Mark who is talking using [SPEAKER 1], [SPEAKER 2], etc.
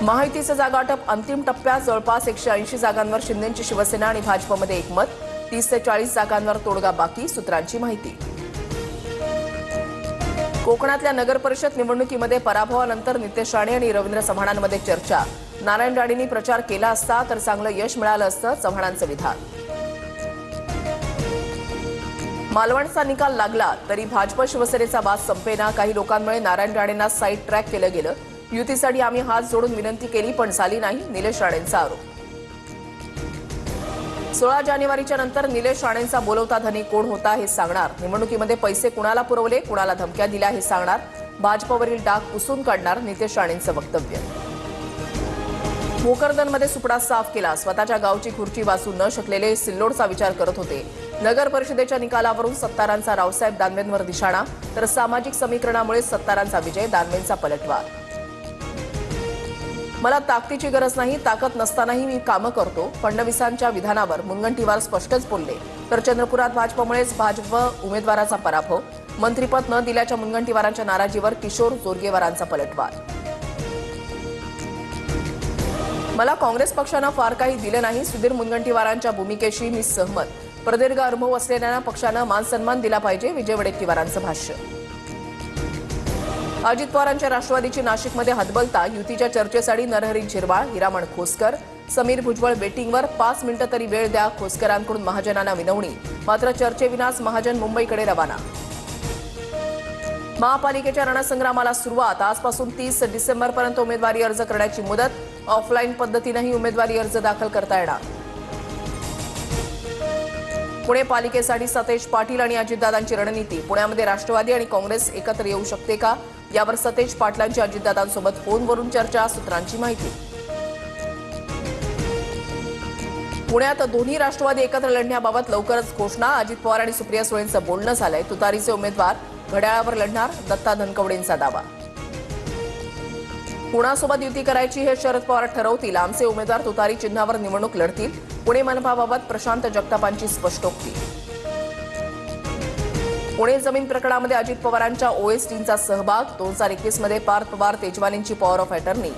[SPEAKER 1] महायुतीचं जागावाटप अंतिम टप्प्यात जवळपास 180 जागांवर शिंदेंची शिवसेना आणि भाजपमध्ये एकमत. 30 ते 40 जागांवर तोडगा बाकी, सूत्रांची माहिती. कोकणातल्या नगर परिषद निवडणुकीमध्ये पराभवानंतर नितेश राणे आणि रवींद्र चव्हाणांमध्ये चर्चा. नारायण राणेंनी प्रचार केला असता तर चांगलं यश मिळालं असतं, चव्हाणांचं विधान. मालवणचा निकाल लागला तरी भाजप शिवसेनेचा वाद संपेना. काही लोकांमुळे नारायण राणेंना साईड ट्रॅक केलं गेलं. युतीसाठी आम्ही हात जोडून विनंती केली पण झाली नाही, निलेश राणेंचा आरोप. 16 जानेवारीच्या नंतर निलेश राणेंचा बोलवता धनी कोण होता हे सांगणार. निवडणुकीमध्ये पैसे कुणाला पुरवले, कुणाला धमक्या दिल्या हे सांगणार. भाजपवरील डाग पुसून काढणार, नितेश राणेंचं वक्तव्य. भोकरदनमध्ये सुपडा साफ केला. स्वतःच्या गावची खुर्ची वाचू न शकलेले सिल्लोडचा विचार करत होते. नगर परिषदेच्या निकालावरून सत्तारांचा रावसाहेब दानवेंवर निशाणा, तर सामाजिक समीकरणामुळे सत्तारांचा विजय, दानवेंचा पलटवार. मला ताकदीची गरज नाही, ताकद नसतानाही मी कामं करतो. फडणवीसांच्या विधानावर मुनगंटीवार स्पष्टच बोलले. तर चंद्रपुरात भाजपमुळेच भाजप उमेदवाराचा पराभव. मंत्रिपद न दिल्याच्या मुनगंटीवारांच्या नाराजीवर किशोर जोरगेवारांचा पलटवार. मला काँग्रेस पक्षानं फार काही दिलं नाही. सुधीर मुनगंटीवारांच्या भूमिकेशी मी सहमत. प्रदीर्घ अनुभव असलेल्या पक्षानं मान सन्मान दिला पाहिजे, विजय वडेट्टीवारांचं भाष्य. अजित पवारांच्या राष्ट्रवादीची नाशिकमध्ये हतबलता. युतीच्या चर्चेसाठी नरहरी झिरवाळ, हिरामण खोसकर, समीर भुजबळ वेटिंगवर. 5 मिनिटं तरी वेळ द्या, खोसकरांकडून महाजनांना विनवणी. मात्र चर्चेविनाच महाजन मुंबईकडे रवाना. महापालिकेच्या रणसंग्रामाला सुरुवात. आजपासून 30 डिसेंबरपर्यंत उमेदवारी अर्ज करण्याची मुदत. ऑफलाईन पद्धतीनेही उमेदवारी अर्ज दाखल करता येणार. पुणे पालिकेसाठी सतेज पाटील आणि अजितदादांची रणनीती. पुण्यामध्ये राष्ट्रवादी आणि काँग्रेस एकत्र येऊ शकते का, यावर सतेज पाटलांची अजितदादांसोबत फोनवरून चर्चा, सूत्रांची माहिती. पुण्यात दोन्ही राष्ट्रवादी एकत्र लढण्याबाबत लवकरच घोषणा. अजित पवार आणि सुप्रिया सुळेंचं बोलणं झालंय. तुतारीचे उमेदवार घड्याळावर लढणार, दत्ता धनकवडेंचा दावा. पुण्यासोबत युती करायची हे शरद पवार ठरवतील. आमचे उमेदवार तुतारी चिन्हावर निवडणूक लढतील. पुणे मनपाबाबत प्रशांत जगतापांची स्पष्टोक्ती. पुणे जमीन प्रकरणामध्ये अजित पवारांच्या ओएसटीचा सहभाग. 2021 मध्ये पार्थ पवार तेजवानींची पॉवर ऑफ अटर्नी.